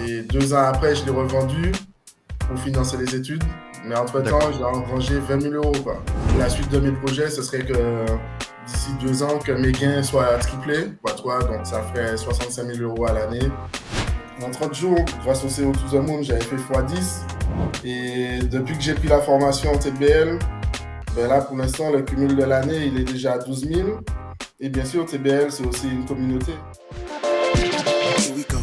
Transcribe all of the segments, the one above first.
Et 2 ans après, je l'ai revendu pour financer les études. Mais entre-temps, j'ai engrangé 20 000 euros, quoi. La suite de mes projets, ce serait que d'ici 2 ans, que mes gains soient triplés, quoi, donc ça ferait 65 000 euros à l'année. En 30 jours, grâce au CO to the Moon, j'avais fait x10. Et depuis que j'ai pris la formation en TBL, ben là, pour l'instant, le cumul de l'année, il est déjà à 12 000. Et bien sûr, TBL, c'est aussi une communauté. Here we go.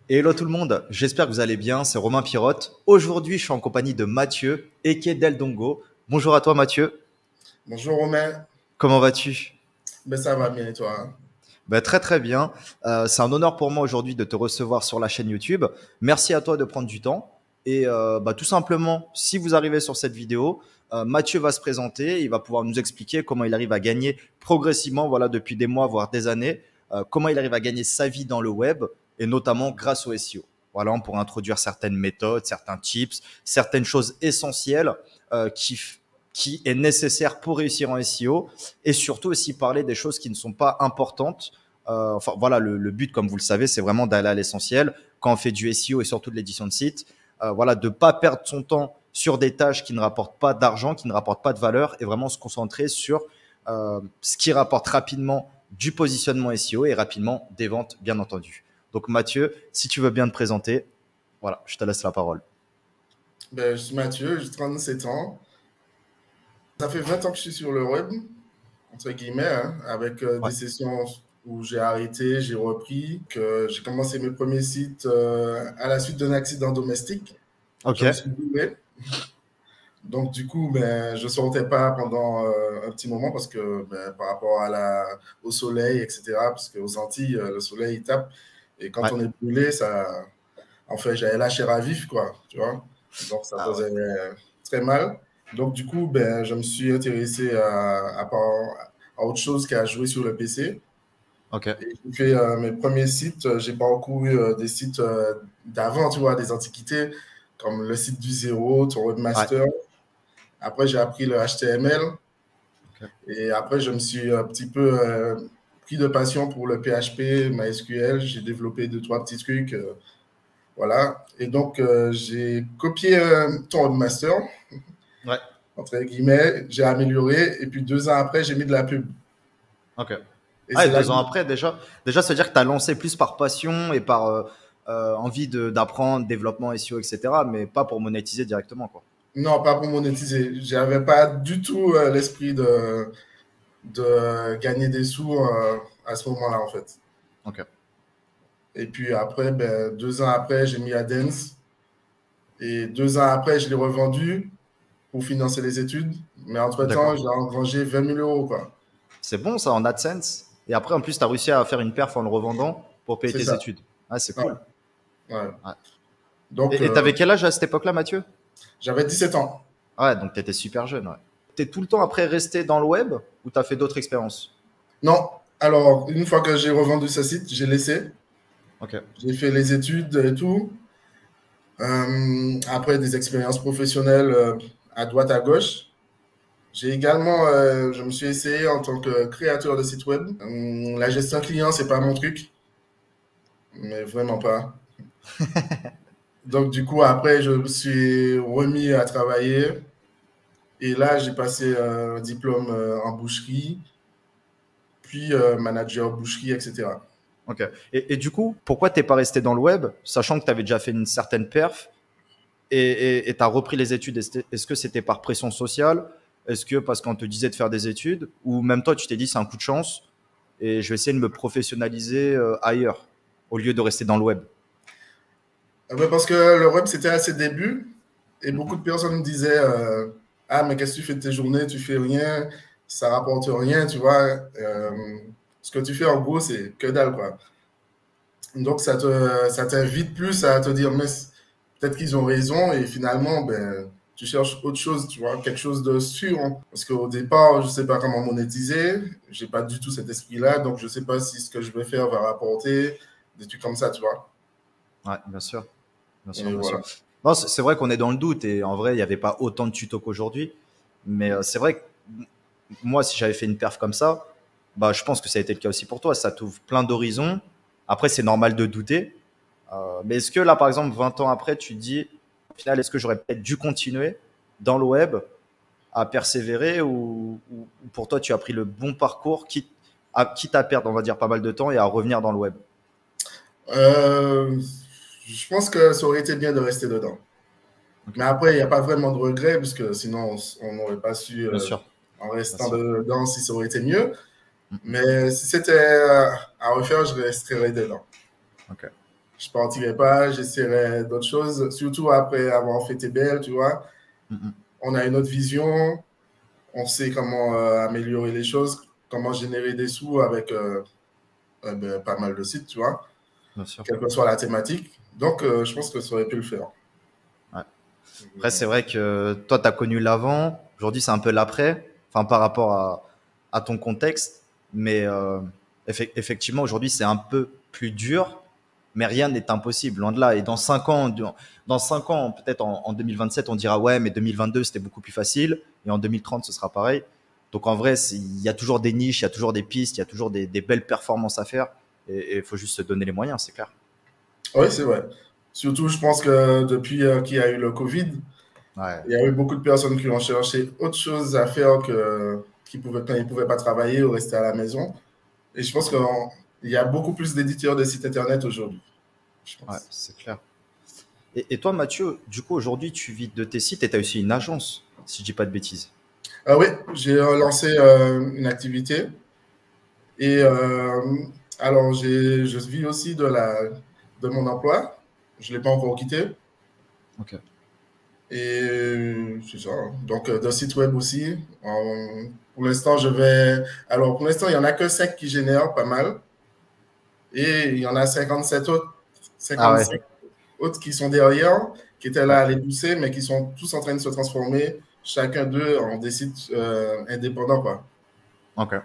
Hello tout le monde, j'espère que vous allez bien, c'est Romain Pirotte. Aujourd'hui, je suis en compagnie de Mathieu, aka Del Dongo. Bonjour à toi Mathieu. Bonjour Romain. Comment vas-tu? Ben, ça va bien et toi? Ben, très très bien. C'est un honneur pour moi aujourd'hui de te recevoir sur la chaîne YouTube. Merci à toi de prendre du temps. Et tout simplement, si vous arrivez sur cette vidéo, Mathieu va se présenter, il va pouvoir nous expliquer comment il arrive à gagner progressivement, voilà, depuis des mois, voire des années, comment il arrive à gagner sa vie dans le web et notamment grâce au SEO. Voilà, on pourra introduire certaines méthodes, certains tips, certaines choses essentielles qui est nécessaire pour réussir en SEO et surtout aussi parler des choses qui ne sont pas importantes. Enfin, voilà, le but, comme vous le savez, c'est vraiment d'aller à l'essentiel quand on fait du SEO et surtout de l'édition de site. Voilà, de ne pas perdre son temps sur des tâches qui ne rapportent pas d'argent, qui ne rapportent pas de valeur et vraiment se concentrer sur ce qui rapporte rapidement du positionnement SEO et rapidement des ventes, bien entendu. Donc Mathieu, si tu veux bien te présenter, voilà, je te laisse la parole. Ben, je suis Mathieu, j'ai 37 ans. Ça fait 20 ans que je suis sur le web, entre guillemets, hein, avec des sessions où j'ai arrêté, j'ai repris, que j'ai commencé mes premiers sites à la suite d'un accident domestique. Ok. Je me suis brûlé. Donc du coup, ben, je ne sortais pas pendant un petit moment parce que par rapport au soleil, etc., parce qu'aux Antilles, le soleil il tape. Et quand on est brûlé, ça, en fait, j'avais la chair à vif, quoi, tu vois. Donc ça faisait très mal. Donc du coup, ben, je me suis intéressé à autre chose qu'à jouer sur le PC. Ok. Et j'ai fait mes premiers sites. J'ai parcouru des sites d'avant, tu vois, des antiquités, comme le site du zéro, ton webmaster. Après, j'ai appris le HTML. Okay. Et après, je me suis un petit peu pris de passion pour le PHP, MySQL. J'ai développé 2-3 petits trucs. Voilà. Et donc, j'ai copié ton webmaster. Ouais. Entre guillemets, j'ai amélioré. Et puis 2 ans après, j'ai mis de la pub. Ok. Et Ah, c'est et là 2 ans après, déjà, ça veut dire que tu as lancé plus par passion et par envie d'apprendre, développement SEO, etc., mais pas pour monétiser directement, quoi. Non, pas pour monétiser. Je n'avais pas du tout l'esprit de gagner des sous à ce moment-là, en fait. Ok. Et puis après, 2 ans après, j'ai mis AdSense. Et 2 ans après, je l'ai revendu pour financer les études. Mais entre-temps, j'ai engrangé 20 000 euros, quoi. C'est bon, ça, en AdSense. Et après, en plus, tu as réussi à faire une perf en le revendant pour payer tes études. Ah, c'est cool. Ouais. Ouais. Donc, et tu avais quel âge à cette époque-là, Mathieu? J'avais 17 ans. Ouais, donc tu étais super jeune. Ouais. Tu es tout le temps après resté dans le web ou tu as fait d'autres expériences? Non. Alors, une fois que j'ai revendu ce site, j'ai laissé. Ok. J'ai fait les études et tout. Après, des expériences professionnelles à droite, à gauche. J'ai également, je me suis essayé en tant que créateur de site web. La gestion client, c'est pas mon truc. Mais vraiment pas. Donc, du coup, après, je me suis remis à travailler. Et là, j'ai passé un diplôme en boucherie, puis manager boucherie, etc. Ok. Et du coup, pourquoi t'es pas resté dans le web, sachant que tu avais déjà fait une certaine perf et tu as repris les études? Est-ce que c'était par pression sociale? Est-ce que parce qu'on te disait de faire des études? Ou même toi, tu t'es dit c'est un coup de chance et je vais essayer de me professionnaliser ailleurs au lieu de rester dans le web? Parce que le web, c'était à ses débuts. Et beaucoup de personnes me disaient ah, mais qu'est-ce que tu fais de tes journées? Tu fais rien, ça rapporte rien, tu vois. Ce que tu fais, en gros, c'est que dalle, quoi. Donc, ça t'invite plus à te dire, mais peut-être qu'ils ont raison et finalement, ben, tu cherches autre chose, tu vois, quelque chose de sûr. Hein. Parce qu'au départ, je sais pas comment monétiser, j'ai pas du tout cet esprit-là, donc je sais pas si ce que je vais faire va rapporter, des trucs comme ça, tu vois. Ouais, bien sûr. Bien sûr, Et bien sûr. voilà. Non, c'est vrai qu'on est dans le doute et en vrai, il n'y avait pas autant de tutos qu'aujourd'hui. Mais c'est vrai que moi, si j'avais fait une perf comme ça, bah, je pense que ça a été le cas aussi pour toi. Ça t'ouvre plein d'horizons. Après, c'est normal de douter. Mais est-ce que là, par exemple, 20 ans après, tu te dis, au final, est-ce que j'aurais peut-être dû continuer dans le web à persévérer ou pour toi, tu as pris le bon parcours, quitte à perdre, on va dire, pas mal de temps et à revenir dans le web? Euh, je pense que ça aurait été bien de rester dedans. Ok. Mais après, il n'y a pas vraiment de regret, puisque sinon, on n'aurait pas su, Bien sûr, en bien restant sûr. dedans, si ça aurait été mieux. Mm, mm. Mais si c'était à refaire, je resterais dedans. Ok. Je partirais pas, j'essaierais d'autres choses, surtout après avoir fait TBL, tu vois. Mm, mm. On a une autre vision, on sait comment améliorer les choses, comment générer des sous avec ben, pas mal de sites, tu vois, Bien sûr. quelle que soit la thématique. Donc, je pense que ça aurait pu le faire. Ouais. Après, c'est vrai que toi, tu as connu l'avant. Aujourd'hui, c'est un peu l'après, enfin, par rapport à ton contexte. Mais effectivement, aujourd'hui, c'est un peu plus dur, mais rien n'est impossible, loin de là. Et dans 5 ans peut-être en 2027, on dira ouais, mais 2022, c'était beaucoup plus facile. Et en 2030, ce sera pareil. Donc, en vrai, il y a toujours des niches, il y a toujours des pistes, il y a toujours des belles performances à faire. Et il faut juste se donner les moyens, c'est clair. Oui, c'est vrai. Surtout, je pense que depuis qu'il y a eu le Covid, Ouais, il y a eu beaucoup de personnes qui ont cherché autre chose à faire quand ils ne pouvaient pas travailler ou rester à la maison. Et je pense qu'il y a beaucoup plus d'éditeurs de sites Internet aujourd'hui, je ouais, pense. c'est clair. Et toi, Mathieu, du coup, aujourd'hui, tu vis de tes sites et tu as aussi une agence, si je dis pas de bêtises. Ah oui, j'ai Ouais. lancé une activité. Et alors, je vis aussi de mon emploi. Je ne l'ai pas encore quitté. Ok. Et c'est ça. Hein. Donc, d'un site web aussi. Pour l'instant, je vais. Alors, pour l'instant, il n'y en a que 5 qui génèrent pas mal. Et il y en a 57 autres, Ah ouais, 55 autres qui sont derrière, qui étaient là ouais, à les pousser, mais qui sont tous en train de se transformer, chacun d'eux en des sites indépendants, quoi. ok.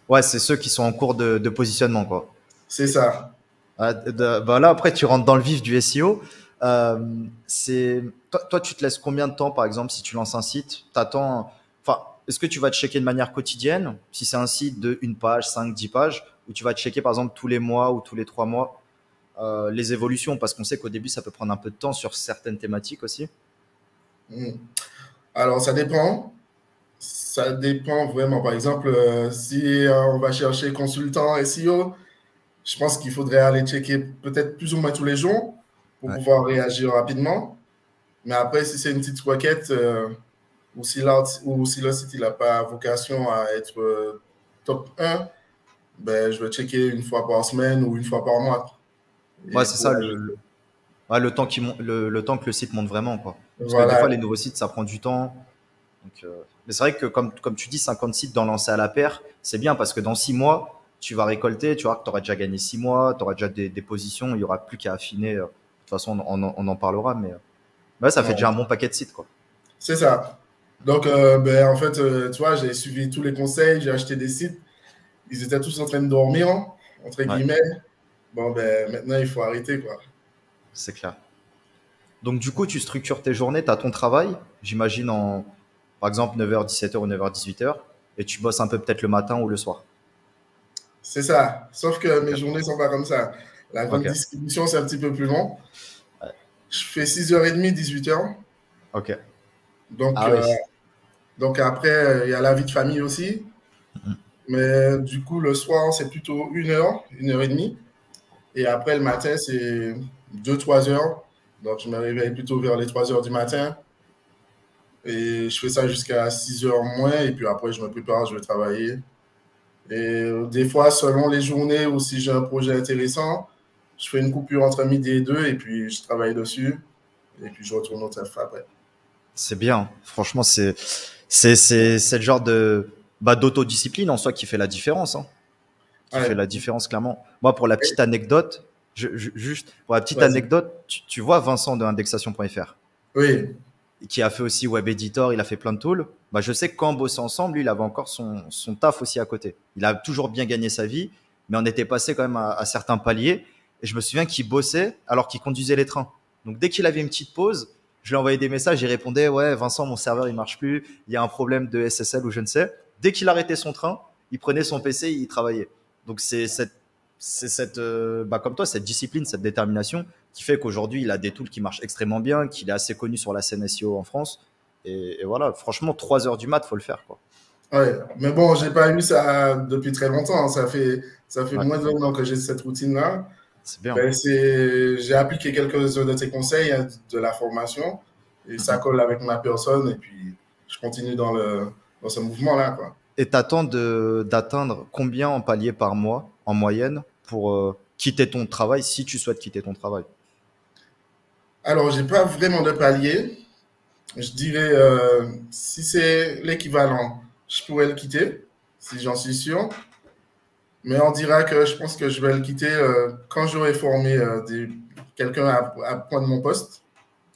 Ouais, c'est ceux qui sont en cours de positionnement, quoi. C'est ça. Ah, bah là, après, tu rentres dans le vif du SEO. Toi, tu te laisses combien de temps, par exemple, si tu lances un site? T'attends, enfin, est-ce que tu vas te checker de manière quotidienne, si c'est un site de une page, 5, 10 pages, ou tu vas te checker, par exemple, tous les mois ou tous les 3 mois, les évolutions, parce qu'on sait qu'au début, ça peut prendre un peu de temps sur certaines thématiques aussi. Mm. Alors, ça dépend. Ça dépend vraiment. Par exemple, si on va chercher consultant SEO, je pense qu'il faudrait aller checker peut-être plus ou moins tous les jours pour Ouais. pouvoir réagir rapidement. Mais après, si c'est une petite requête ou si le site n'a pas vocation à être top 1, ben, je vais checker une fois par semaine ou une fois par mois. Ouais, Et c'est pour ça, ajouter. ouais, le temps que le site monte vraiment, quoi. Parce que des fois, Voilà, les nouveaux sites, ça prend du temps. Donc, mais c'est vrai que comme tu dis, 50 sites dans lancer à la paire, c'est bien parce que dans 6 mois, tu vas récolter, tu vois que tu auras déjà gagné 6 mois, tu auras déjà des positions, il n'y aura plus qu'à affiner. De toute façon, on en parlera, mais ouais, ça fait déjà un ouais, bon paquet de sites, quoi. c'est ça. Donc, ben, en fait, tu vois, j'ai suivi tous les conseils, j'ai acheté des sites. Ils étaient tous en train de dormir, entre Ouais, guillemets. Bon, ben, maintenant, il faut arrêter, quoi. c'est clair. Donc, du coup, tu structures tes journées, tu as ton travail, j'imagine, par exemple, 9h, 17h ou 9h, 18h, et tu bosses un peu peut-être le matin ou le soir. C'est ça. Sauf que Ok, mes journées sont pas comme ça. La grande ok, distribution, c'est un petit peu plus long. ouais. Je fais 6h30, 18h. Ok. Donc, Ah oui. donc après, il y a la vie de famille aussi. Mais du coup, le soir, c'est plutôt 1h, 1h30. Et après, le matin, c'est 2, 3 heures. Donc, je me réveille plutôt vers les 3 heures du matin. Et je fais ça jusqu'à 6 heures moins. Et puis après, je me prépare, je vais travailler. Et des fois, selon les journées ou si j'ai un projet intéressant, je fais une coupure entre midi et deux et puis je travaille dessus. Et puis je retourne au taf après. C'est bien. Franchement, c'est le genre d'autodiscipline en soi qui fait la différence, hein. Qui fait Ouais. la différence clairement. Moi, pour la petite anecdote, Juste pour la petite anecdote, tu vois Vincent de indexation.fr. Oui. Qui a fait aussi web editor, il a fait plein de tools. Bah, je sais que quand on bossait ensemble, lui, il avait encore son taf aussi à côté. Il a toujours bien gagné sa vie, mais on était passé quand même à certains paliers. Et je me souviens qu'il bossait alors qu'il conduisait les trains. Donc, dès qu'il avait une petite pause, je lui envoyais des messages, il répondait, ouais, Vincent, mon serveur, il marche plus. Il y a un problème de SSL ou je ne sais. Dès qu'il arrêtait son train, il prenait son PC, il travaillait. Donc, c'est cette comme toi, cette discipline, cette détermination qui fait qu'aujourd'hui, il a des tools qui marchent extrêmement bien, qu'il est assez connu sur la scène SEO en France. Et voilà, franchement, 3 heures du mat, faut le faire, quoi. Ouais, mais bon, j'ai pas eu ça depuis très longtemps. Ça fait Ouais. moins d'un an que j'ai cette routine-là. C'est bien. Ben, j'ai appliqué quelques-uns de tes conseils, hein, de la formation, et ça colle avec ma personne, et puis je continue dans ce mouvement-là, quoi. Et t'attends d'atteindre combien en palier par mois, en moyenne, pour quitter ton travail, si tu souhaites quitter ton travail? Alors, j'ai pas vraiment de palier. Je dirais, si c'est l'équivalent, je pourrais le quitter, si j'en suis sûr. Mais on dira que je pense que je vais le quitter quand j'aurai formé quelqu'un à prendre mon poste.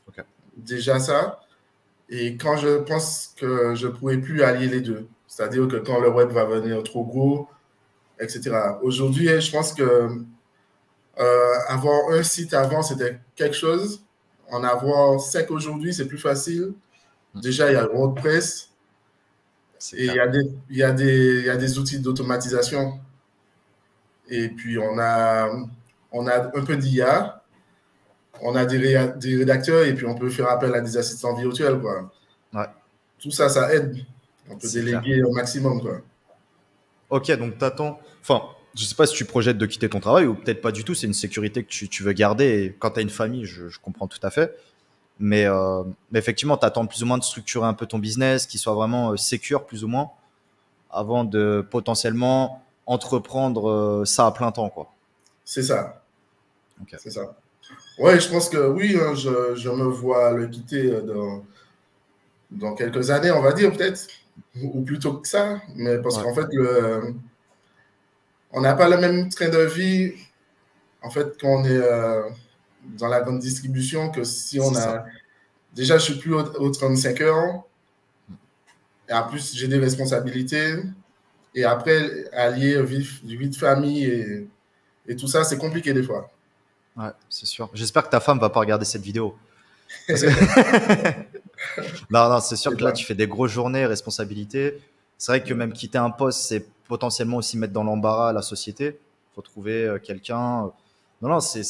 Ok. Déjà ça. Et quand je pense que je ne pourrai plus allier les deux. C'est-à-dire que quand le web va venir trop gros, etc. Aujourd'hui, je pense que avoir un site avant, c'était quelque chose. En avoir 5 aujourd'hui, c'est plus facile. Déjà, il y a WordPress et il y a des outils d'automatisation. Et puis, on a un peu d'IA, on a des rédacteurs et puis on peut faire appel à des assistants virtuels, quoi. Ouais. Tout ça, ça aide. On peut déléguer au maximum, quoi. Ok, donc t'attends. Enfin, je sais pas si tu projettes de quitter ton travail ou peut-être pas du tout. C'est une sécurité que tu veux garder. Et quand tu as une famille, je comprends tout à fait. Mais effectivement, tu attends plus ou moins de structurer un peu ton business, qu'il soit vraiment sécure plus ou moins, avant de potentiellement entreprendre ça à plein temps, quoi. C'est ça. Okay. C'est ça. Ouais, je pense que oui, hein, je me vois le quitter dans quelques années, on va dire peut-être, ou plutôt que ça. Mais parce qu'en fait, on n'a pas le même train de vie, en fait, quand on est dans la grande distribution, que si on a... Ça. Déjà, je suis plus aux 35 heures. Et en plus, j'ai des responsabilités. Et après, allier vie de famille et tout ça, c'est compliqué des fois. Ouais, c'est sûr. J'espère que ta femme va pas regarder cette vidéo. Que... non, c'est sûr que là, tu fais des grosses journées, responsabilités. C'est vrai que même quitter un poste, c'est potentiellement aussi mettre dans l'embarras la société. Il faut trouver quelqu'un. Non, c'est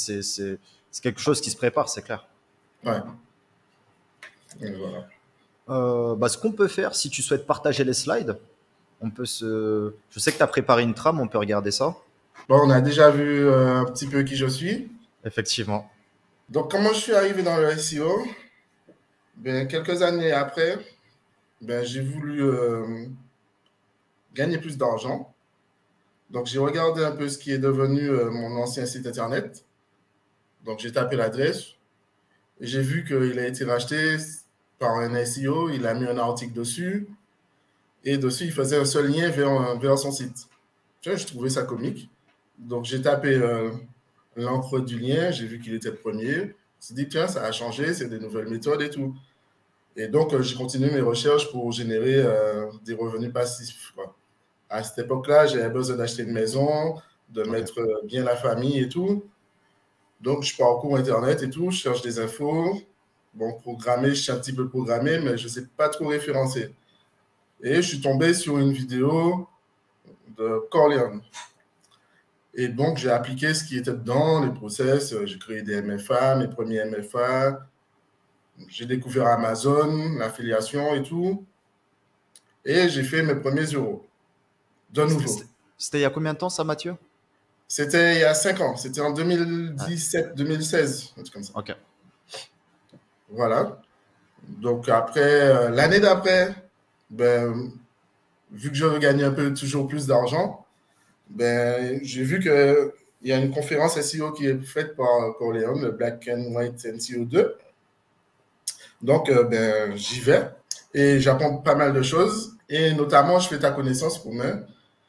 quelque chose qui se prépare, c'est clair. Ouais. Et voilà. Ce qu'on peut faire, si tu souhaites partager les slides, on peut se... Je sais que tu as préparé une trame, on peut regarder ça. Bon, on a déjà vu un petit peu qui je suis. Effectivement. Donc, comment je suis arrivé dans le SEO? Ben, quelques années après, ben, j'ai voulu gagner plus d'argent. Donc, j'ai regardé un peu ce qui est devenu mon ancien site internet. Donc, j'ai tapé l'adresse et j'ai vu qu'il a été racheté par un SEO. Il a mis un article dessus et dessus, il faisait un seul lien vers son site. Je trouvais ça comique. Donc, j'ai tapé l'encre du lien. J'ai vu qu'il était le premier. Je me suis dit, tiens, ça a changé, c'est des nouvelles méthodes et tout. Et donc, j'ai continué mes recherches pour générer des revenus passifs, quoi. À cette époque-là, j'avais besoin d'acheter une maison, de mettre bien la famille et tout. Donc, je parcours Internet et tout, je cherche des infos. Bon, programmer, je sais un petit peu programmer, mais je ne sais pas trop référencer. Et je suis tombé sur une vidéo de Corleone. Et donc, j'ai appliqué ce qui était dedans, les process. J'ai créé des MFA, mes premiers MFA. J'ai découvert Amazon, l'affiliation et tout. Et j'ai fait mes premiers euros. De nouveau. C'était il y a combien de temps, ça, Mathieu? C'était il y a 5 ans. C'était en 2017-2016. Un truc comme ça. Ok. Voilà. Donc, après, l'année d'après, ben, vu que je veux gagner un peu toujours plus d'argent, ben, j'ai vu qu'il y a une conférence SEO qui est faite par Corleone, le Black and White SEO 2. Donc, ben, j'y vais et j'apprends pas mal de choses. Et notamment, je fais ta connaissance pour moi.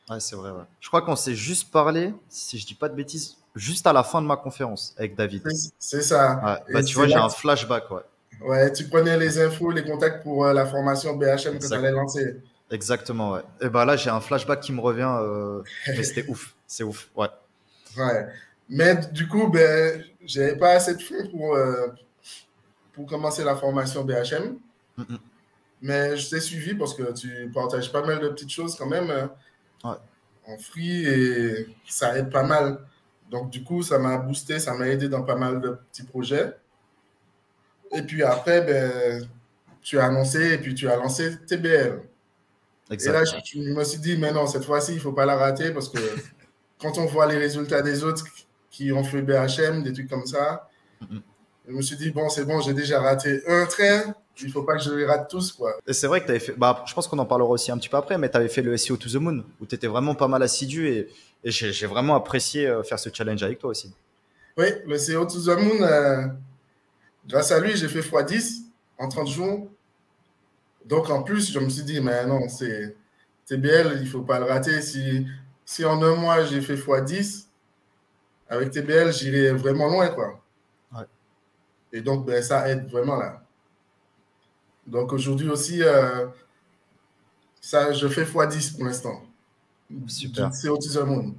Ouais, c'est vrai. Ouais. Je crois qu'on s'est juste parlé, si je dis pas de bêtises, juste à la fin de ma conférence avec David. C'est ça. Ouais, Et bah, tu c'est vois, j'ai là un flashback, ouais. ouais, tu prenais les infos, les contacts pour la formation BHM que tu Exact, allais lancer. exactement, ouais. Et bah là, j'ai un flashback qui me revient, mais c'était ouf, c'est ouf, ouais. Ouais. Mais du coup, ben, j'avais pas assez de fonds pour commencer la formation BHM. Mm, mm. Mais je t'ai suivi parce que tu partages pas mal de petites choses quand même Ouais, en free et ça aide pas mal. Donc, du coup, ça m'a boosté, ça m'a aidé dans pas mal de petits projets. Et puis après, ben, tu as annoncé et puis tu as lancé TBL. Et là, exact. je me suis dit, mais non, cette fois-ci, il ne faut pas la rater parce que quand on voit les résultats des autres qui ont fait BHM, des trucs comme ça, Mm, mm. je me suis dit, bon, c'est bon, j'ai déjà raté un train, il ne faut pas que je les rate tous, quoi. Et c'est vrai que tu avais fait, bah, je pense qu'on en parlera aussi un petit peu après, mais tu avais fait le SEO to the Moon, où tu étais vraiment pas mal assidu et j'ai vraiment apprécié faire ce challenge avec toi aussi. Oui, le CO to the Moon, grâce à lui, j'ai fait x10 en 30 jours. Donc, en plus, je me suis dit, mais non, c'est TBL, il ne faut pas le rater. Si en un mois, j'ai fait x10, avec TBL, j'irai vraiment loin, quoi. Ouais, Et donc, ben, ça aide vraiment là. Donc, aujourd'hui aussi, ça, je fais x10 pour l'instant, du super. CO to the Moon.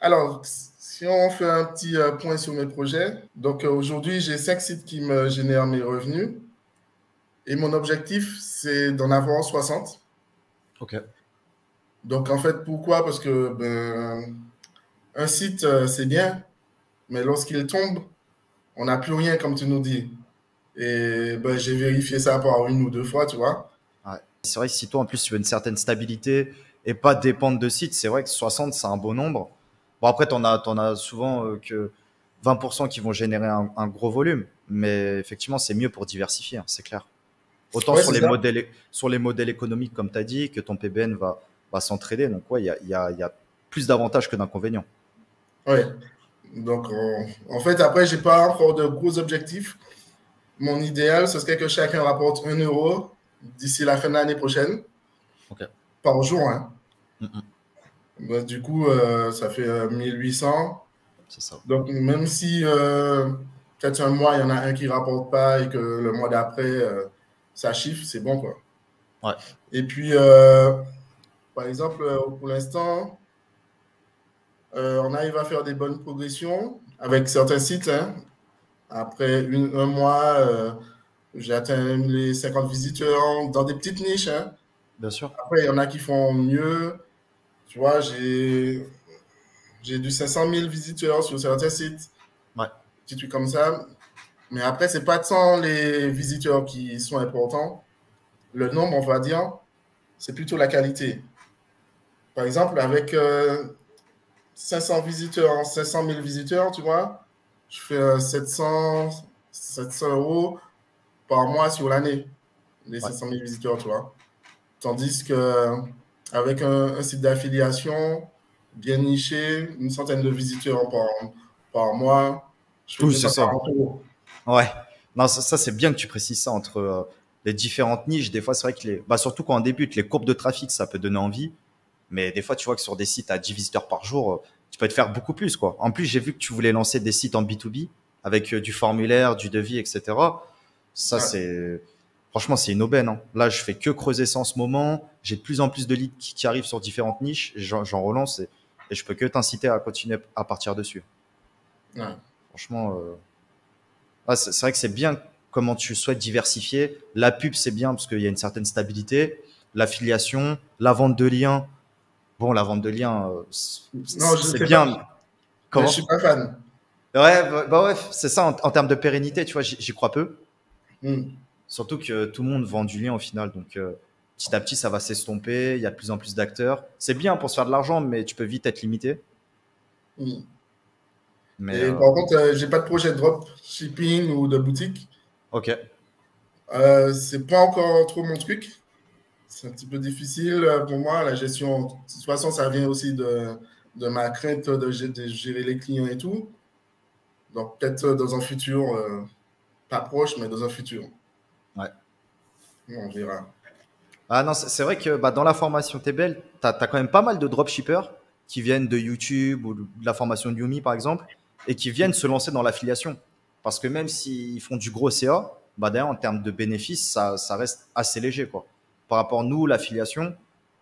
Alors, si on fait un petit point sur mes projets, donc aujourd'hui, j'ai 5 sites qui me génèrent mes revenus. Et mon objectif, c'est d'en avoir 60. Ok. Donc, en fait, pourquoi? Parce que ben, un site, c'est bien, mais lorsqu'il tombe, on n'a plus rien, comme tu nous dis. Et ben, j'ai vérifié ça par une ou deux fois, tu vois. Ouais. C'est vrai que si toi, en plus, tu veux une certaine stabilité et pas dépendre de sites, c'est vrai que 60, c'est un beau nombre. Bon, après, t'en as souvent que 20% qui vont générer un gros volume, mais effectivement, c'est mieux pour diversifier, hein, c'est clair. Autant Ouais, c'est ça. sur les modèles économiques, comme tu as dit, que ton PBN va s'entraider. Donc, ouais, il y a plus d'avantages que d'inconvénients. Ouais. Donc, en fait, après, j'ai pas encore de gros objectifs. Mon idéal, ce serait que chacun rapporte 1 euro d'ici la fin de l'année prochaine, Ok. par jour, hein. Mm, mm. Ben, du coup, ça fait 1800. C'est ça. Donc, même si peut-être un mois, il y en a un qui ne rapporte pas et que le mois d'après, ça chiffre, c'est bon, quoi. Ouais. Et puis, par exemple, pour l'instant, on arrive à faire des bonnes progressions avec certains sites, hein. Après un mois, j'ai atteint les 50 visiteurs dans des petites niches, hein. Bien sûr. Après, il y en a qui font mieux. Tu vois, j'ai du 500 000 visiteurs sur certains sites, Ouais. des trucs comme ça. Mais après, c'est pas tant les visiteurs qui sont importants. Le nombre, on va dire, c'est plutôt la qualité. Par exemple, avec 500 visiteurs, 500 000 visiteurs, tu vois, je fais 700 euros par mois sur l'année, les Ouais. 500 000 visiteurs, tu vois. Tandis que avec un site d'affiliation bien niché, une centaine de visiteurs par mois, je fais Tout, c'est ça. 240 euros. Ouais. Non, ça c'est bien que tu précises ça entre les différentes niches. Des fois, c'est vrai que bah, surtout quand on débute, les courbes de trafic, ça peut donner envie. Mais des fois, tu vois que sur des sites à 10 visiteurs par jour, tu peux te faire beaucoup plus, quoi. En plus, j'ai vu que tu voulais lancer des sites en B2B avec du formulaire, du devis, etc. Ça, Ouais. franchement, c'est une aubaine, hein. Là, je fais que creuser ça en ce moment. J'ai de plus en plus de leads qui arrivent sur différentes niches. J'en relance et je peux que t'inciter à continuer à partir dessus. Ouais. Franchement, c'est vrai que c'est bien comment tu souhaites diversifier. La pub, c'est bien parce qu'il y a une certaine stabilité. L'affiliation, la vente de liens. Bon, la vente de liens, Non, je ne c'est sais pas, bien. mais je ne Comment? suis pas fan. Ouais, bah ouais, c'est ça en termes de pérennité, tu vois, j'y crois peu. Hmm. Surtout que tout le monde vend du lien au final. Donc, petit à petit, ça va s'estomper. Il y a de plus en plus d'acteurs. C'est bien pour se faire de l'argent, mais tu peux vite être limité. Hmm. Mais, Et par contre, j'ai pas de projet de drop shipping ou de boutique. ok. C'est pas encore trop mon truc. C'est un petit peu difficile pour moi, la gestion. De toute façon, ça vient aussi de ma crainte de gérer les clients et tout. Donc, peut-être dans un futur, pas proche, mais dans un futur. Ouais. On verra. Ah non, c'est vrai que bah, dans la formation TBL, tu as quand même pas mal de dropshippers qui viennent de YouTube ou de la formation de Yumi, par exemple, et qui viennent se lancer dans l'affiliation. Parce que même s'ils font du gros CA, bah d'ailleurs, en termes de bénéfices, ça reste assez léger, quoi. Par rapport à nous, l'affiliation,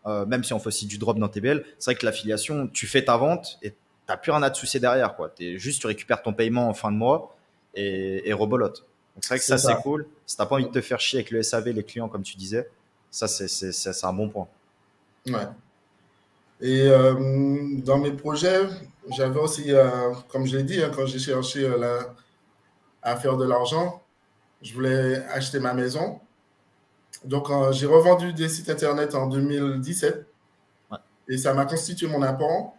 même si on fait aussi du drop dans TBL, c'est vrai que l'affiliation, tu fais ta vente et tu n'as plus rien à te soucier derrière, quoi. Tu récupères ton paiement en fin de mois et rebolote. Donc c'est vrai que ça, c'est cool. Si tu n'as pas envie de te faire chier avec le SAV, les clients, comme tu disais, ça, c'est un bon point. Ouais. Et dans mes projets, j'avais aussi, comme je l'ai dit, quand j'ai cherché à faire de l'argent, je voulais acheter ma maison. Donc, j'ai revendu des sites internet en 2017 et ça m'a constitué mon apport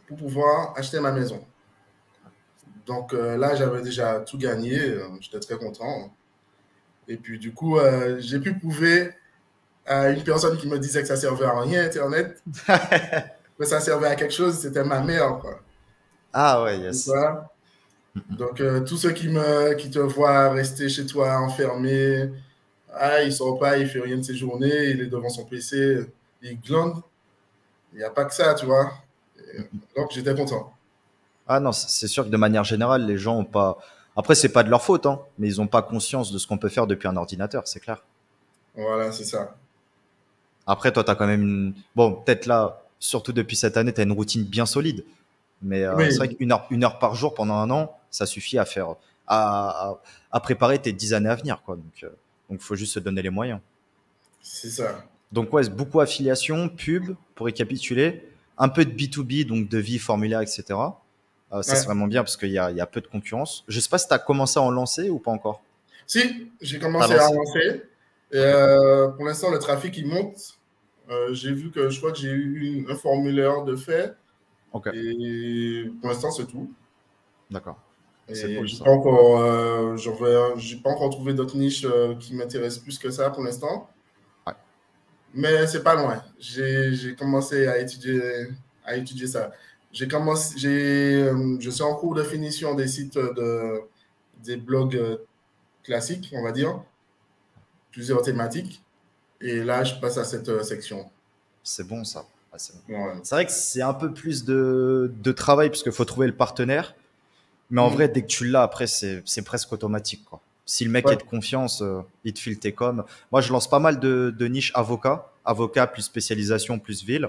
pour pouvoir acheter ma maison. Donc là, j'avais déjà tout gagné, j'étais très content. Et puis du coup, j'ai pu prouver à une personne qui me disait que ça servait à rien, Internet, que ça servait à quelque chose, c'était ma mère, quoi. Ah ouais, yes. Voilà. Donc tous ceux qui te voient rester chez toi enfermé, il sort pas, il fait rien de ses journées, il est devant son PC, il glande. Il n'y a pas que ça, tu vois. Donc j'étais content. Ah non, c'est sûr que de manière générale, les gens ont pas. Après, c'est pas de leur faute, hein, mais ils n'ont pas conscience de ce qu'on peut faire depuis un ordinateur, c'est clair. Voilà, c'est ça. Après, toi, tu as quand même une. Bon, peut-être là, surtout depuis cette année, tu as une routine bien solide. Mais c'est vrai Oui, qu'une heure par jour pendant un an, ça suffit à faire. À préparer tes 10 années à venir, quoi. Donc, faut juste se donner les moyens. c'est ça. Donc, ouais, c'est beaucoup affiliation, pub, pour récapituler. Un peu de B2B, donc devis, formulaire, etc. Ça, c'est Ouais. vraiment bien parce qu'il y a peu de concurrence. Je sais pas si tu as commencé à en lancer ou pas encore. Si, j'ai T'as commencé à lancé? avancer. Et, Ok. pour l'instant, le trafic, il monte. J'ai vu que je crois que j'ai eu un formulaire de fait. Ok. Et pour l'instant, c'est tout. D'accord. C'est Et cool ça. j'ai pas encore trouvé d'autres niches qui m'intéressent plus que ça pour l'instant. Ouais. Mais c'est pas loin. J'ai commencé à étudier ça. Je suis en cours de finition des sites des blogs classiques, on va dire, plusieurs thématiques. Et là, je passe à cette section. C'est bon ça. Ouais, c'est bon. Ouais. C'est vrai que c'est un peu plus de travail parce qu'il faut trouver le partenaire. Mais en vrai, Mm. dès que tu l'as, après, c'est presque automatique, quoi. Si le mec Ouais, est de confiance, il te file tes coms. Moi, je lance pas mal de niches avocat plus spécialisation plus ville.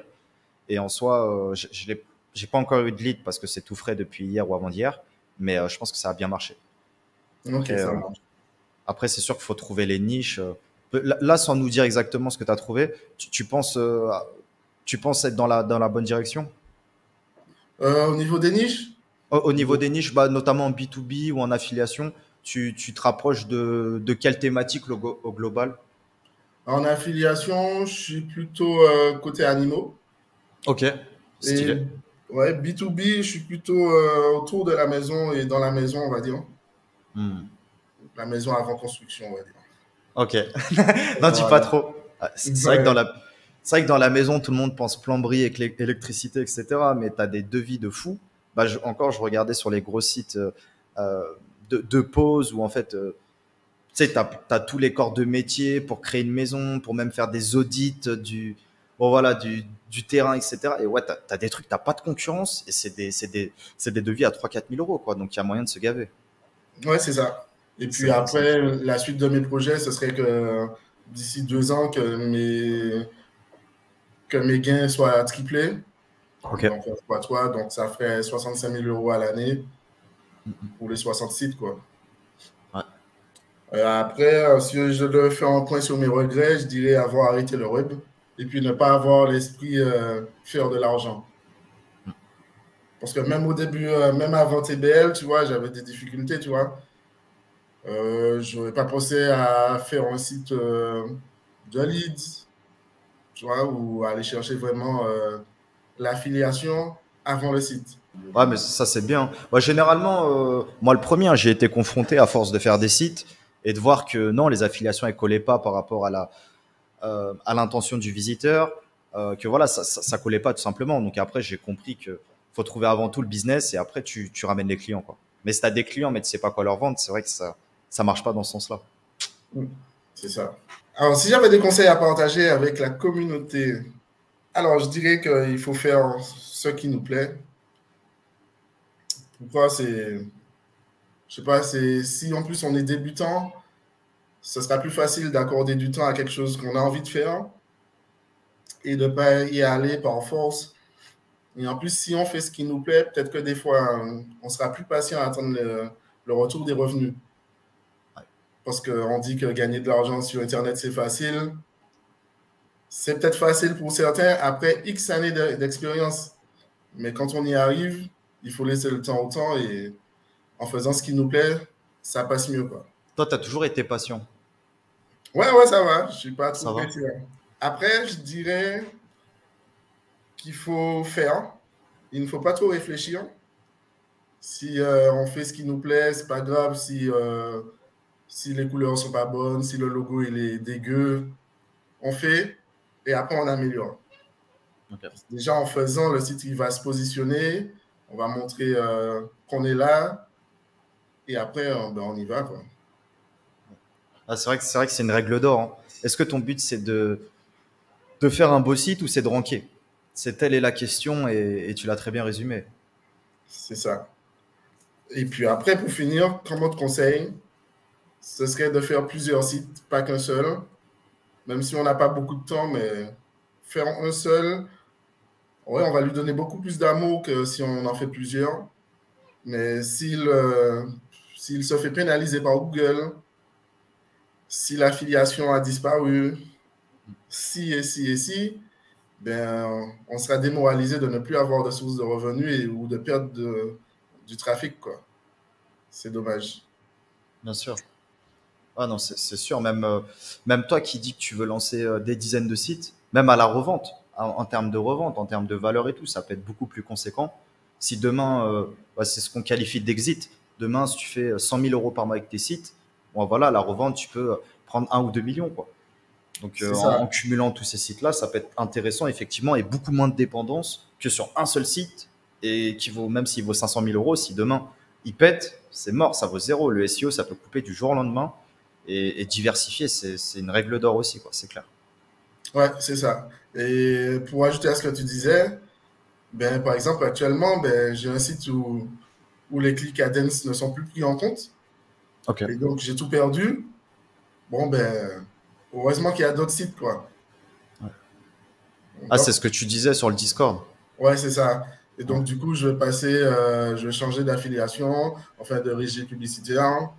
Et en soi, j'ai pas encore eu de lead parce que c'est tout frais depuis hier ou avant-hier. Mais je pense que ça a bien marché. ok, Après, ça marche. après c'est sûr qu'il faut trouver les niches. Là, sans nous dire exactement ce que tu as trouvé, tu penses être dans la bonne direction? Au niveau des niches, Au niveau des niches, bah, notamment en B2B ou en affiliation, tu te rapproches de quelle thématique au global? en affiliation, je suis plutôt côté animaux. Ok, Et stylé. ouais, B2B, je suis plutôt autour de la maison et dans la maison, on va dire. Hmm. La maison avant construction, on va dire. Ok, n'en dis pas Voilà. trop. Ah, c'est vrai que Ouais. c'est vrai que dans la maison, tout le monde pense plomberie, électricité, etc. Mais tu as des devis de fou. Bah, encore, je regardais sur les gros sites euh, de pause où en fait, tu sais, tu as tous les corps de métier pour créer une maison, pour même faire des audits bon, voilà, du terrain, etc. Et ouais, tu as des trucs, tu pas de concurrence et c'est des devis à 3 000 à 4 000 euros, quoi. Donc, il y a moyen de se gaver. Ouais, c'est ça. Et C'est puis bon, ça. après, la suite de mes projets, ce serait que d'ici 2 ans, que mes gains soient triplés. Ok. Donc, fois 3, donc ça ferait 65 000 € à l'année pour les 60 sites, quoi. Ouais. Après, si je devais faire un point sur mes regrets, je dirais avoir arrêté le web et puis ne pas avoir l'esprit faire de l'argent. Parce que même au début, même avant TBL, tu vois, j'avais des difficultés, tu vois. Je n'aurais pas pensé à faire un site de leads, tu vois, ou aller chercher vraiment l'affiliation avant le site. Ouais, mais ça, c'est bien. Moi, généralement, moi, le premier, hein, j'ai été confronté à force de faire des sites et de voir que non, les affiliations, elles collaient pas par rapport à l'intention du visiteur, que voilà, ça collait pas tout simplement. Donc après, j'ai compris que faut trouver avant tout le business et après, tu ramènes les clients, quoi. Mais si tu as des clients, mais tu sais pas quoi leur vendre, c'est vrai que ça marche pas dans ce sens-là. Mm. C'est ça. Alors, si j'avais des conseils à partager avec la communauté Alors, je dirais qu'il faut faire ce qui nous plaît. Pourquoi c'est, je sais pas, c'est si en plus on est débutant, ce sera plus facile d'accorder du temps à quelque chose qu'on a envie de faire et de ne pas y aller par force. Et en plus, si on fait ce qui nous plaît, peut-être que des fois, on sera plus patient à attendre le retour des revenus. Parce qu'on dit que gagner de l'argent sur Internet, c'est facile. C'est peut-être facile pour certains après X années d'expérience. Mais quand on y arrive, il faut laisser le temps au temps et en faisant ce qui nous plaît, ça passe mieux, quoi. Toi, tu as toujours été patient. Ouais, ça va. Je suis pas trop Ça va? pressé. Après, je dirais qu'il faut faire. Il ne faut pas trop réfléchir. Si on fait ce qui nous plaît, c'est pas grave si les couleurs sont pas bonnes, si le logo il est dégueu. On fait et après on améliore. Okay. Déjà en faisant, le site il va se positionner, on va montrer qu'on est là et après on y va, quoi. Ah, c'est vrai que c'est une règle d'or. Hein. Est-ce que ton but c'est de faire un beau site ou c'est de ranker? C'est telle est la question et tu l'as très bien résumé. C'est ça. Et puis après, pour finir, comme autre conseil, ce serait de faire plusieurs sites, pas qu'un seul. Même si on n'a pas beaucoup de temps, mais faire un seul, ouais, on va lui donner beaucoup plus d'amour que si on en fait plusieurs. Mais s'il se fait pénaliser par Google, si l'affiliation a disparu, si, ben, on sera démoralisé de ne plus avoir de source de revenus ou de perdre du trafic, quoi. C'est dommage. Bien sûr. Ah non, c'est sûr. Même toi qui dis que tu veux lancer des dizaines de sites, même à la revente, en termes de revente, en termes de valeur et tout, ça peut être beaucoup plus conséquent. Si demain, c'est ce qu'on qualifie d'exit. Demain, si tu fais 100 000 euros par mois avec tes sites, bon, voilà, la revente, tu peux prendre 1 ou 2 millions, quoi. Donc, C'est ça. en cumulant tous ces sites-là, ça peut être intéressant, effectivement, et beaucoup moins de dépendance que sur un seul site et qui vaut, même s'il vaut 500 000 euros, si demain il pète, c'est mort, ça vaut zéro. Le SEO, ça peut couper du jour au lendemain et diversifier, c'est une règle d'or aussi, quoi, c'est clair. Ouais, c'est ça. Et pour ajouter à ce que tu disais, ben, par exemple, actuellement, ben, j'ai un site où les clics AdSense ne sont plus pris en compte. Ok. Et donc, j'ai tout perdu. Bon, ben, heureusement qu'il y a d'autres sites, quoi. Ah, c'est Donc, ce que tu disais sur le Discord. ouais, c'est ça. Et Ouais. donc, du coup, je vais changer d'affiliation, enfin, de régie publicitaire,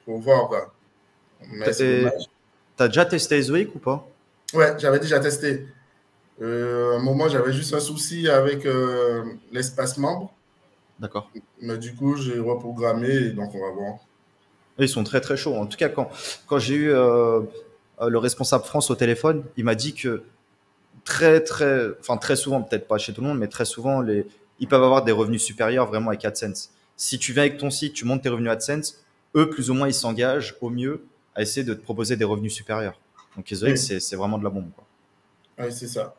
pour voir, quoi. Mais c'est Et dommage. t'as déjà testé Zoic ou pas? Ouais, j'avais déjà testé. À un moment, j'avais juste un souci avec l'espace membre. D'accord. Mais du coup, j'ai reprogrammé et donc on va voir. Ils sont très très chauds. En tout cas, quand j'ai eu le responsable France au téléphone, il m'a dit que enfin très souvent, peut-être pas chez tout le monde, mais très souvent, ils peuvent avoir des revenus supérieurs vraiment avec AdSense. Si tu viens avec ton site, tu montes tes revenus AdSense, eux, plus ou moins, ils s'engagent au mieux à essayer de te proposer des revenus supérieurs. Donc, Zoic, Oui, c'est vraiment de la bombe, quoi. oui, c'est ça.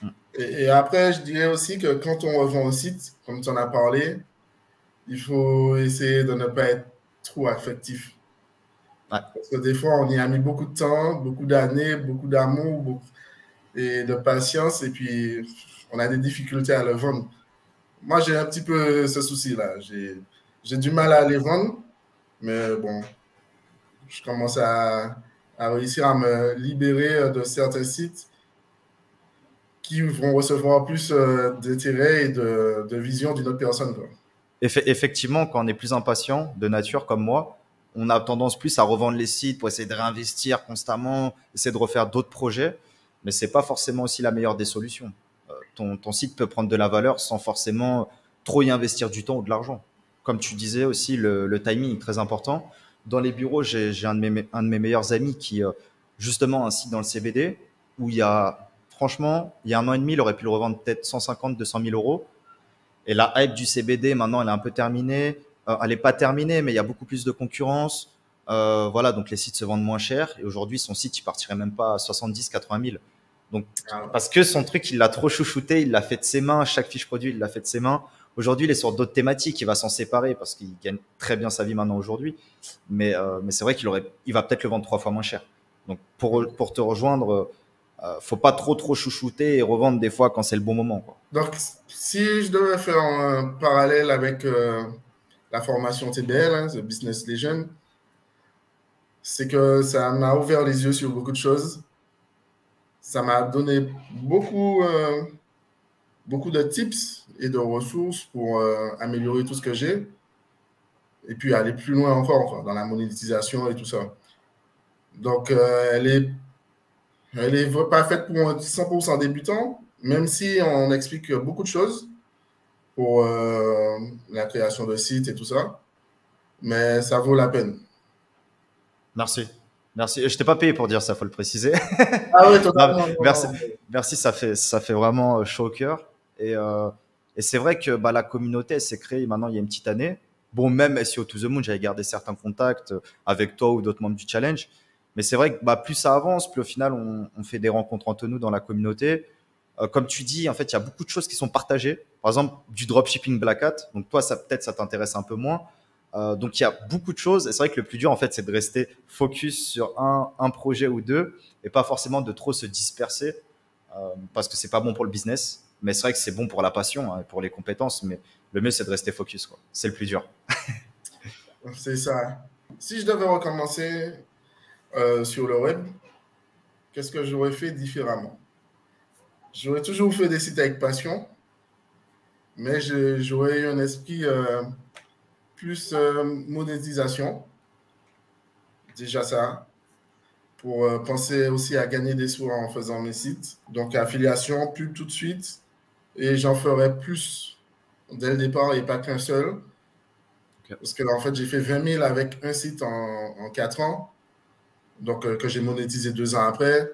Mm. Et après, je dirais aussi que quand on revend au site, comme tu en as parlé, il faut essayer de ne pas être trop affectif. Ouais. Parce que des fois, on y a mis beaucoup de temps, beaucoup d'années, beaucoup d'amour et de patience, et puis on a des difficultés à le vendre. Moi, j'ai un petit peu ce souci-là. J'ai du mal à les vendre, mais bon, je commence à réussir à me libérer de certains sites qui vont recevoir plus d'intérêt et de vision d'une autre personne, quoi. Effectivement, quand on est plus impatient de nature comme moi, on a tendance plus à revendre les sites pour essayer de réinvestir constamment, essayer de refaire d'autres projets, mais c'est pas forcément aussi la meilleure des solutions. Ton site peut prendre de la valeur sans forcément trop y investir du temps ou de l'argent. Comme tu disais aussi, le timing est très important. Dans les bureaux, j'ai un de mes meilleurs amis qui, justement, a un site dans le CBD où franchement, il y a 1 an et demi, il aurait pu le revendre peut-être 150, 200 000 euros. Et la hype du CBD, maintenant, elle est un peu terminée. Elle n'est pas terminée, mais il y a beaucoup plus de concurrence. Voilà, donc les sites se vendent moins cher. Et aujourd'hui, son site, il partirait même pas à 70, 80 000. Donc, Ah, parce que son truc, il l'a trop chouchouté, il l'a fait de ses mains. Chaque fiche produit, il l'a fait de ses mains. Aujourd'hui, il est sur d'autres thématiques. Il va s'en séparer parce qu'il gagne très bien sa vie maintenant aujourd'hui. Mais c'est vrai il va peut-être le vendre 3 fois moins cher. Donc, pour te rejoindre, faut pas trop chouchouter et revendre des fois quand c'est le bon moment, quoi. Donc, si je devais faire un parallèle avec la formation TBL, hein, The Business Legion, c'est que ça m'a ouvert les yeux sur beaucoup de choses. Ça m'a donné beaucoup de tips et de ressources pour améliorer tout ce que j'ai et puis aller plus loin encore quoi, dans la monétisation et tout ça. Donc, elle est pas faite pour un 100% débutant, même si on explique beaucoup de choses pour la création de sites et tout ça, mais ça vaut la peine. Merci. Merci. Je t'ai pas payé pour dire ça, faut le préciser. Ah oui, Non, totalement. merci, merci, ça fait vraiment chaud au cœur. Et c'est vrai que bah, la communauté, elle s'est créée maintenant il y a une petite année. Bon, même SEO to the Moon, j'avais gardé certains contacts avec toi ou d'autres membres du challenge. Mais c'est vrai que bah, plus ça avance, plus au final, on fait des rencontres entre nous dans la communauté. Comme tu dis, en fait, il y a beaucoup de choses qui sont partagées. Par exemple, du dropshipping Black Hat. Donc toi, ça peut-être ça t'intéresse un peu moins. Donc il y a beaucoup de choses. Et c'est vrai que le plus dur, en fait, c'est de rester focus sur un projet ou deux et pas forcément de trop se disperser parce que c'est pas bon pour le business. Mais c'est vrai que c'est bon pour la passion, hein, pour les compétences. Mais le mieux, c'est de rester focus, quoi. C'est le plus dur. C'est ça. Si je devais recommencer sur le web, qu'est-ce que j'aurais fait différemment? J'aurais toujours fait des sites avec passion, mais j'aurais eu un esprit plus monétisation. Déjà ça. Pour penser aussi à gagner des sous en faisant mes sites. Donc, affiliation, pub tout de suite. Et j'en ferai plus dès le départ et pas qu'un seul. Okay. Parce que, en fait, j'ai fait 20 000 avec un site en 4 ans. Donc, que j'ai monétisé 2 ans après.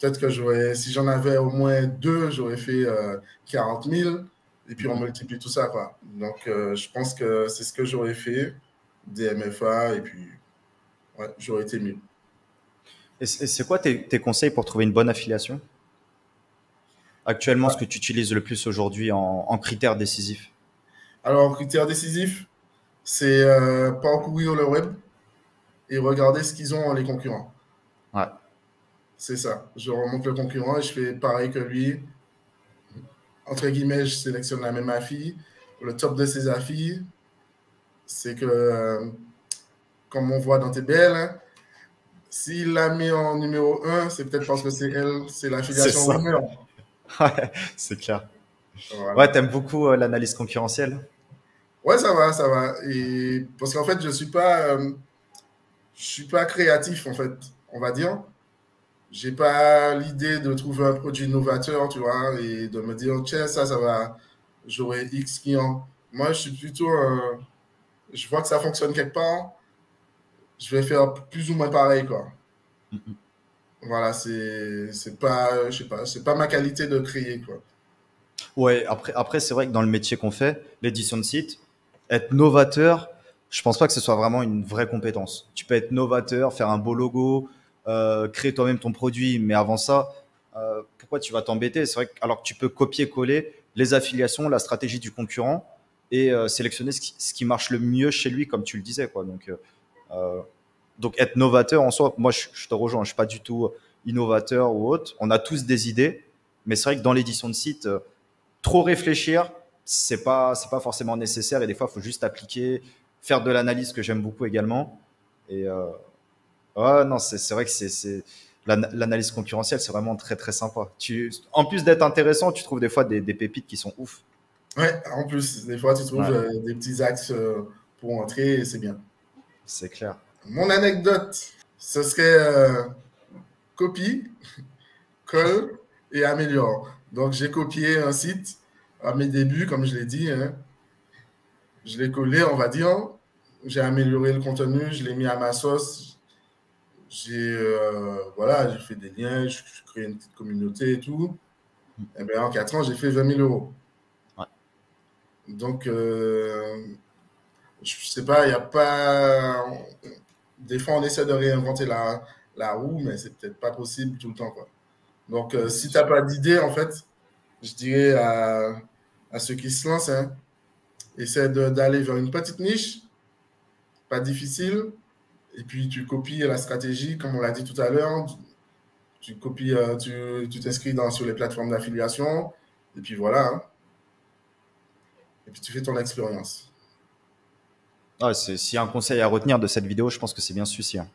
Peut-être que si j'en avais au moins 2, j'aurais fait 40 000. Et puis, on multiplie tout ça, quoi. Donc, je pense que c'est ce que j'aurais fait, des MFA, et puis, ouais, j'aurais été mieux. Et c'est quoi tes conseils pour trouver une bonne affiliation? Actuellement, ce que tu utilises le plus aujourd'hui en critères décisifs? Alors, critères décisifs, c'est parcourir le web et regarder ce qu'ils ont les concurrents. Ouais. C'est ça. Je remonte le concurrent et je fais pareil que lui. Entre guillemets, je sélectionne la même affiche. Le top de ces affiches, c'est que, comme on voit dans TBL, hein, s'il l'a mis en numéro 1, c'est peut-être parce que c'est l'affiliation winner. Ouais, c'est clair. Voilà. Ouais, t'aimes beaucoup l'analyse concurrentielle? Ouais, ça va, ça va. Et parce qu'en fait, je suis pas créatif, en fait, on va dire. J'ai pas l'idée de trouver un produit novateur, tu vois, et de me dire, tiens, ça va, j'aurai X clients. Moi, je suis plutôt, je vois que ça fonctionne quelque part, je vais faire plus ou moins pareil, quoi. Mm-hmm. Voilà, c'est pas, je sais pas, c'est pas ma qualité de créer, quoi. Ouais, après c'est vrai que dans le métier qu'on fait, l'édition de site, être novateur, je pense pas que ce soit vraiment une vraie compétence. Tu peux être novateur, faire un beau logo, créer toi-même ton produit, mais avant ça, pourquoi tu vas t'embêter? C'est vrai que alors que tu peux copier-coller les affiliations, la stratégie du concurrent et sélectionner ce qui marche le mieux chez lui, comme tu le disais, quoi. Donc être novateur en soi, moi je te rejoins, je suis pas du tout innovateur ou autre. On a tous des idées, mais c'est vrai que dans l'édition de site, trop réfléchir, c'est pas forcément nécessaire et des fois il faut juste appliquer, faire de l'analyse que j'aime beaucoup également. Et ouais, non, c'est vrai que c'est l'analyse concurrentielle, c'est vraiment très sympa. En plus d'être intéressant, tu trouves des fois des pépites qui sont ouf. Ouais, en plus, des fois, tu trouves des petits axes pour entrer et c'est bien. C'est clair. Mon anecdote, ce serait copie, colle et améliore. Donc, j'ai copié un site à mes débuts, comme je l'ai dit. Hein. Je l'ai collé, on va dire. J'ai amélioré le contenu, je l'ai mis à ma sauce. Voilà, j'ai fait des liens, j'ai créé une petite communauté et tout. Et bien, en 4 ans, j'ai fait 20 000 €. Ouais. Donc, je sais pas, il n'y a pas. Des fois, on essaie de réinventer la roue, mais c'est peut-être pas possible tout le temps, quoi. Donc, si tu n'as pas d'idée, en fait, je dirais à ceux qui se lancent, hein, essaie d'aller vers une petite niche, pas difficile, et puis tu copies la stratégie, comme on l'a dit tout à l'heure, tu copies, tu t'inscris sur les plateformes d'affiliation, et puis voilà. Hein. Et puis tu fais ton expérience. Ah, s'il y a un conseil à retenir de cette vidéo, je pense que c'est bien celui-ci. Hein.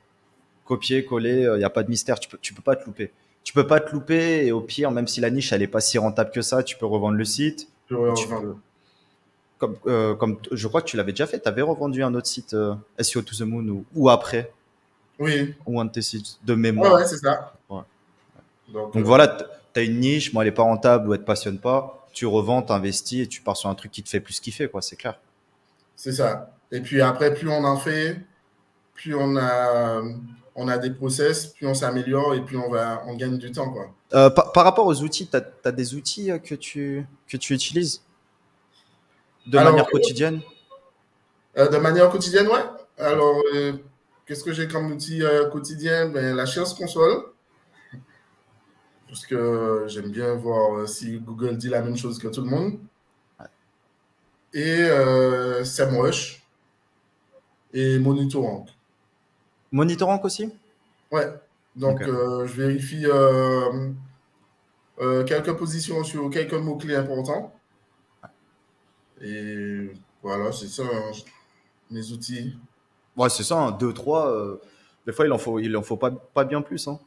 Copier, coller, il n'y a pas de mystère, tu peux pas te louper. Tu peux pas te louper et au pire, même si la niche elle est pas si rentable que ça, tu peux revendre le site. Tu Tu peux, comme je crois que tu l'avais déjà fait, tu avais revendu un autre site SEO to the Moon ou après, Oui. ou un de tes sites de Ouais, ouais, mémoire. c'est ça. Ouais. Donc, Donc voilà, tu as une niche, moi elle est pas rentable ou elle te passionne pas, tu revends, t'investis et tu pars sur un truc qui te fait plus kiffer, quoi, c'est clair. c'est ça. Et puis après, plus on en fait, plus on a des process, plus on s'améliore et plus on gagne du temps, quoi. Par rapport aux outils, tu as des outils que tu utilises de Alors, manière quotidienne? de manière quotidienne, ouais. Alors, qu'est-ce que j'ai comme outil quotidien? Ben, la Science Console, parce que j'aime bien voir si Google dit la même chose que tout le monde. Et SEMrush et Monitorank. Monitorank aussi? Ouais. Donc, Ok. je vérifie quelques positions sur quelques mots-clés importants. Et voilà, c'est ça, hein, mes outils. Ouais, c'est ça, hein, 2, 3. Des fois, il en faut pas bien plus. Hein.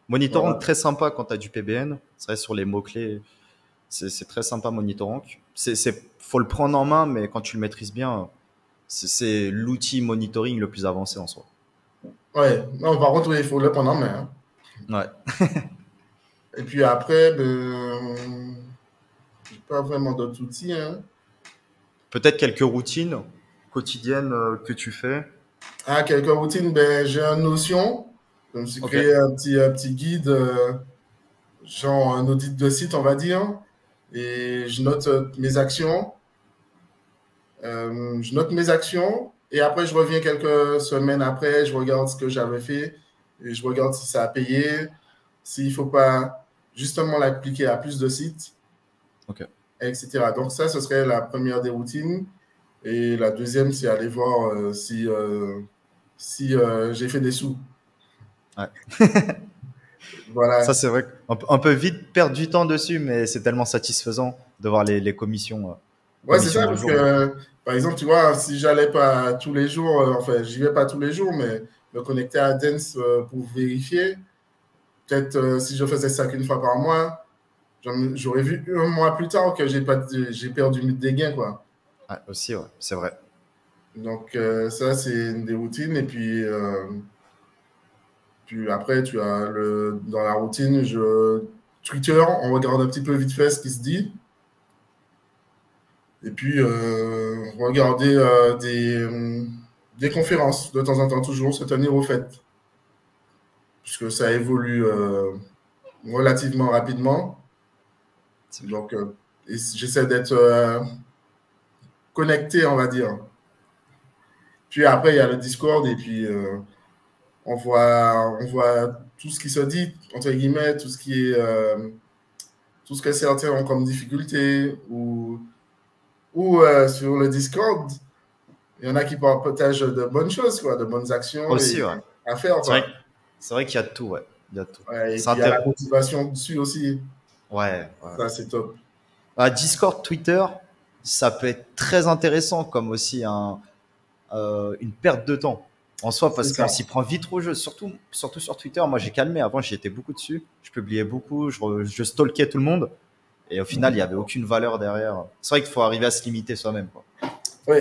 Monitorank, Voilà. très sympa quand tu as du PBN. C'est vrai, sur les mots-clés, c'est très sympa, Monitorank. Faut le prendre en main, mais quand tu le maîtrises bien, c'est l'outil monitoring le plus avancé en soi. Ouais. Non, par contre, oui, il faut le prendre en main. Hein. Ouais. Et puis après, ben, j'ai pas vraiment d'autres outils. Hein. Peut-être quelques routines quotidiennes que tu fais. Ah, quelques routines, ben, j'ai un Notion. Je me suis Ok. créé un petit guide, genre un audit de site, on va dire. Et je note mes actions. Je note mes actions. Et après, je reviens quelques semaines après, je regarde ce que j'avais fait. Et je regarde si ça a payé, s'il ne faut pas justement l'appliquer à plus de sites, Ok. etc. Donc ça, ce serait la première des routines. Et la deuxième, c'est aller voir si j'ai fait des sous. Ouais. Ça, Voilà. c'est vrai qu'on peut vite perdre du temps dessus, mais c'est tellement satisfaisant de voir les commissions, Ouais, c'est commissions ça, du parce jour. Donc, que, par exemple, tu vois, si j'allais pas tous les jours, enfin, j'y vais pas tous les jours, mais me connecter à Dance pour vérifier, peut-être si je faisais ça qu'une fois par mois, j'aurais vu un mois plus tard que j'ai perdu des gains, quoi. ouais, aussi, ouais, c'est vrai. Donc, ça, c'est une des routines. Et puis après, tu as dans la routine, Twitter, on regarde un petit peu vite fait ce qui se dit. Et puis, regarder des conférences de temps en temps, toujours se tenir au fait, puisque ça évolue relativement rapidement. C'est clair. Donc, j'essaie d'être connecté, on va dire. Puis après, il y a le Discord et puis on voit tout ce qui se dit, entre guillemets, tout ce que certains ont comme difficulté ou sur le Discord, il y en a qui partagent de bonnes choses, quoi, de bonnes actions Aussi, ouais. à faire, C'est vrai, quoi. c'est vrai qu'il y a de tout, ouais. Il y a de tout. Ouais, et C'est puis il y a la intéressant. motivation dessus aussi. Ouais, ouais. Ça, c'est top. Discord, Twitter, ça peut être très intéressant comme aussi une perte de temps en soi C'est parce qu'on ça. s'y prend vite au jeu, surtout sur Twitter. Moi, j'ai calmé. Avant, j'y étais beaucoup dessus. Je publiais beaucoup, je stalkais tout le monde. Et au final, il n'y avait aucune valeur derrière. C'est vrai qu'il faut arriver à se limiter soi-même, quoi. Oui,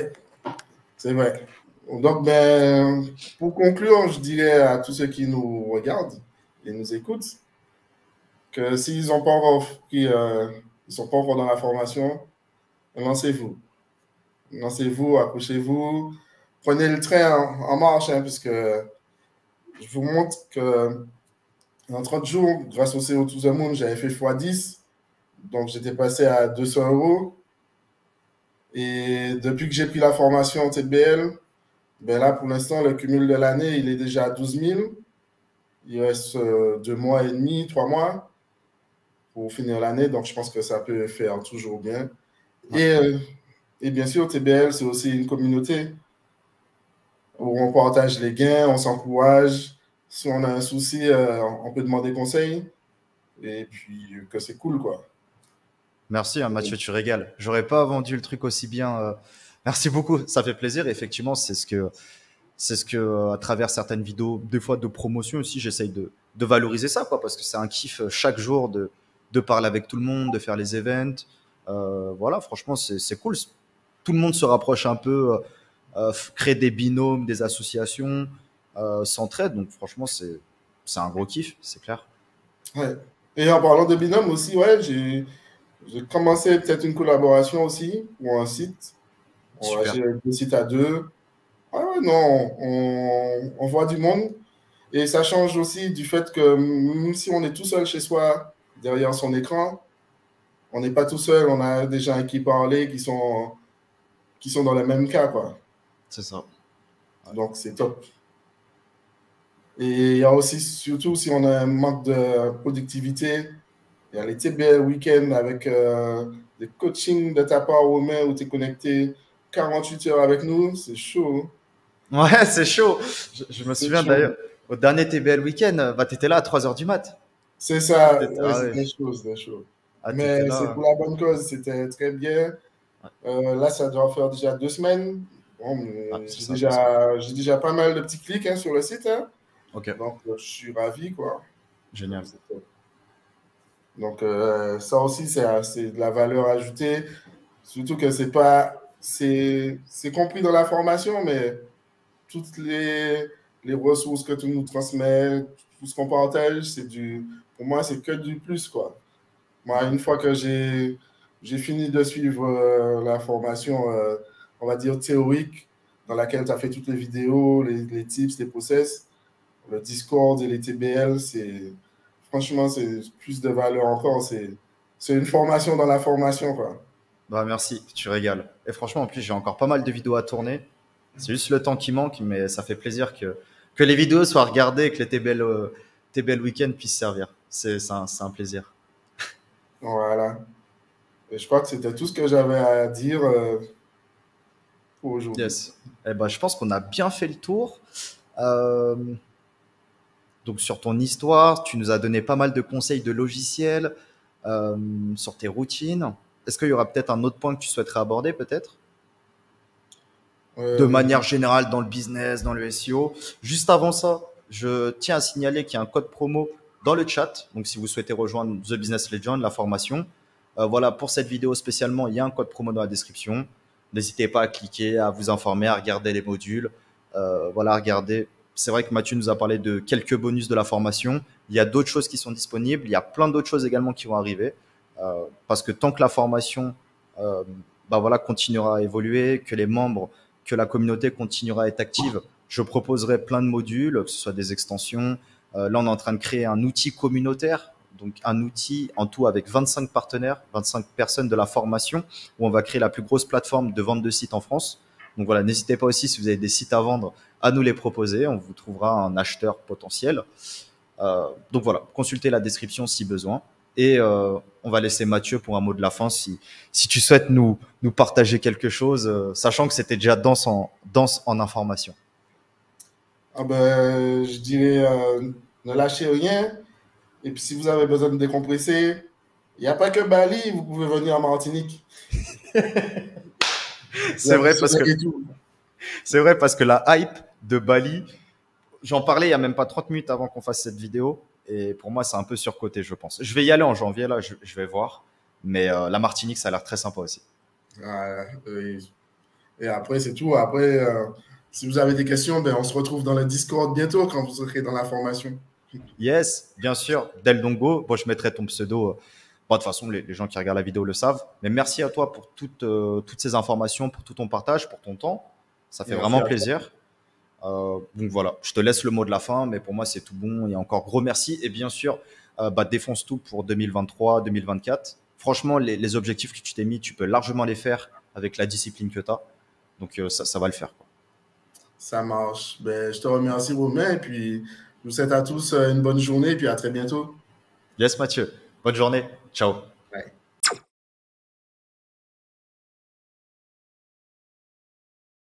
c'est vrai. Donc, ben, pour conclure, je dirais à tous ceux qui nous regardent et nous écoutent que s'ils n'ont pas encore ils sont pas encore dans la formation, lancez-vous. Lancez-vous, accrochez-vous, prenez le train en marche, hein, puisque je vous montre que en 30 jours, grâce au CO To The Moon, j'avais fait x10. Donc, j'étais passé à 200 euros. Et depuis que j'ai pris la formation en TBL, ben là, pour l'instant, le cumul de l'année, il est déjà à 12 000. Il reste 2 mois et demi, 3 mois pour finir l'année. Donc, je pense que ça peut faire toujours bien. Ouais. Et bien sûr, TBL, c'est aussi une communauté où on partage les gains, on s'encourage. Si on a un souci, on peut demander conseil. Et puis que c'est cool, quoi. Merci, hein, Mathieu, tu régales. J'aurais pas vendu le truc aussi bien. Merci beaucoup, ça fait plaisir. Et effectivement, à travers certaines vidéos, des fois de promotion aussi, j'essaye de valoriser ça, quoi, parce que c'est un kiff chaque jour de parler avec tout le monde, de faire les events. Voilà, franchement, c'est cool. Tout le monde se rapproche un peu, crée des binômes, des associations, s'entraide. Donc, franchement, c'est un gros kiff, c'est clair. Ouais. Et en parlant de binôme aussi, ouais, j'ai commencé peut-être une collaboration aussi pour un site. Super. J'ai un site à deux. Ah ouais, non, on voit du monde. Et ça change aussi du fait que même si on est tout seul chez soi, derrière son écran, on n'est pas tout seul. On a des gens à qui parler qui sont dans le même cas, quoi. C'est ça. Ouais. Donc, c'est top. Et il y a aussi, surtout si on a un manque de productivité, il y a les TBL week-end avec des coachings de ta part, Romain, où tu es connecté 48 heures avec nous. C'est chaud. Ouais, c'est chaud. Je me C'est souviens chaud. d'ailleurs, au dernier TBL Week-end, bah, t'étais là à 3 heures du mat. C'est ça. Ouais, Ah ouais, c'était chaud, c'était chaud. t'étais Mais c'est là. pour la bonne cause. C'était très bien. Ouais. Là, ça doit faire déjà 2 semaines. Bon, Ah, c'est ça, 2 semaines. j'ai déjà pas mal de petits clics, hein, sur le site, hein. Ok, Donc, je suis ravi, quoi. Donc, génial. c'est top. Donc, ça aussi, c'est de la valeur ajoutée. Surtout que c'est compris dans la formation, mais toutes les ressources que tu nous transmets, tout ce qu'on partage, pour moi, c'est que du plus, quoi. Moi, une fois que j'ai fini de suivre la formation, on va dire théorique, dans laquelle tu as fait toutes les vidéos, les tips, les process, le Discord et les TBL, franchement, c'est plus de valeur encore. C'est une formation dans la formation, quoi. Bah, merci, tu régales. Et franchement, en plus, j'ai encore pas mal de vidéos à tourner. C'est juste le temps qui manque, mais ça fait plaisir que les vidéos soient regardées et que les TBL Week-end puissent servir. C'est un plaisir. Voilà. Et je crois que c'était tout ce que j'avais à dire pour aujourd'hui. Yes. Eh ben, je pense qu'on a bien fait le tour. Euh, Donc sur ton histoire, tu nous as donné pas mal de conseils de logiciels, euh, sur tes routines. Est-ce qu'il y aura peut-être un autre point que tu souhaiterais aborder peut-être de Euh, manière générale dans le business, dans le SEO? Juste avant ça, je tiens à signaler qu'il y a un code promo dans le chat. Donc si vous souhaitez rejoindre The Business Legend, la formation, voilà, pour cette vidéo spécialement, il y a un code promo dans la description. N'hésitez pas à cliquer, à vous informer, à regarder les modules. Voilà, regardez. C'est vrai que Mathieu nous a parlé de quelques bonus de la formation. Il y a d'autres choses qui sont disponibles. Il y a plein d'autres choses également qui vont arriver. Parce que tant que la formation bah voilà, continuera à évoluer, que les membres, que la communauté continuera à être active, je proposerai plein de modules, que ce soit des extensions. Là, on est en train de créer un outil communautaire, donc un outil en tout avec 25 partenaires, 25 personnes de la formation, où on va créer la plus grosse plateforme de vente de sites en France. Donc voilà, n'hésitez pas aussi, si vous avez des sites à vendre, à nous les proposer. On vous trouvera un acheteur potentiel. Donc voilà, consultez la description si besoin. Et on va laisser Mathieu pour un mot de la fin si tu souhaites nous partager quelque chose, sachant que c'était déjà dense en information. ah ben, je dirais, ne lâchez rien. Et puis, si vous avez besoin de décompresser, il n'y a pas que Bali, vous pouvez venir en Martinique. Il y C'est a du vrai parce que soleil et tout. c'est vrai parce que la hype de Bali, j'en parlais il y a même pas 30 minutes avant qu'on fasse cette vidéo. Et pour moi, c'est un peu surcoté, je pense. Je vais y aller en janvier, là, je vais voir. Mais la Martinique, ça a l'air très sympa aussi. Ah, et après, c'est tout. Après, si vous avez des questions, ben, on se retrouve dans le Discord bientôt quand vous serez dans la formation. Yes, bien sûr, Del Dongo. Bon, je mettrai ton pseudo. Bon, de toute façon, les gens qui regardent la vidéo le savent. Mais merci à toi pour toutes ces informations, pour tout ton partage, pour ton temps. Ça fait Merci vraiment à toi. plaisir. Donc voilà, je te laisse le mot de la fin, mais pour moi, c'est tout bon. Et encore gros merci. Et bien sûr, bah, défonce tout pour 2023, 2024. Franchement, les objectifs que tu t'es mis, tu peux largement les faire avec la discipline que tu as. Donc ça va le faire, quoi. Ça marche. Ben, je te remercie, Romain. Et puis, je vous souhaite à tous une bonne journée. Et puis, à très bientôt. Yes, Mathieu. Bonne journée. Ciao.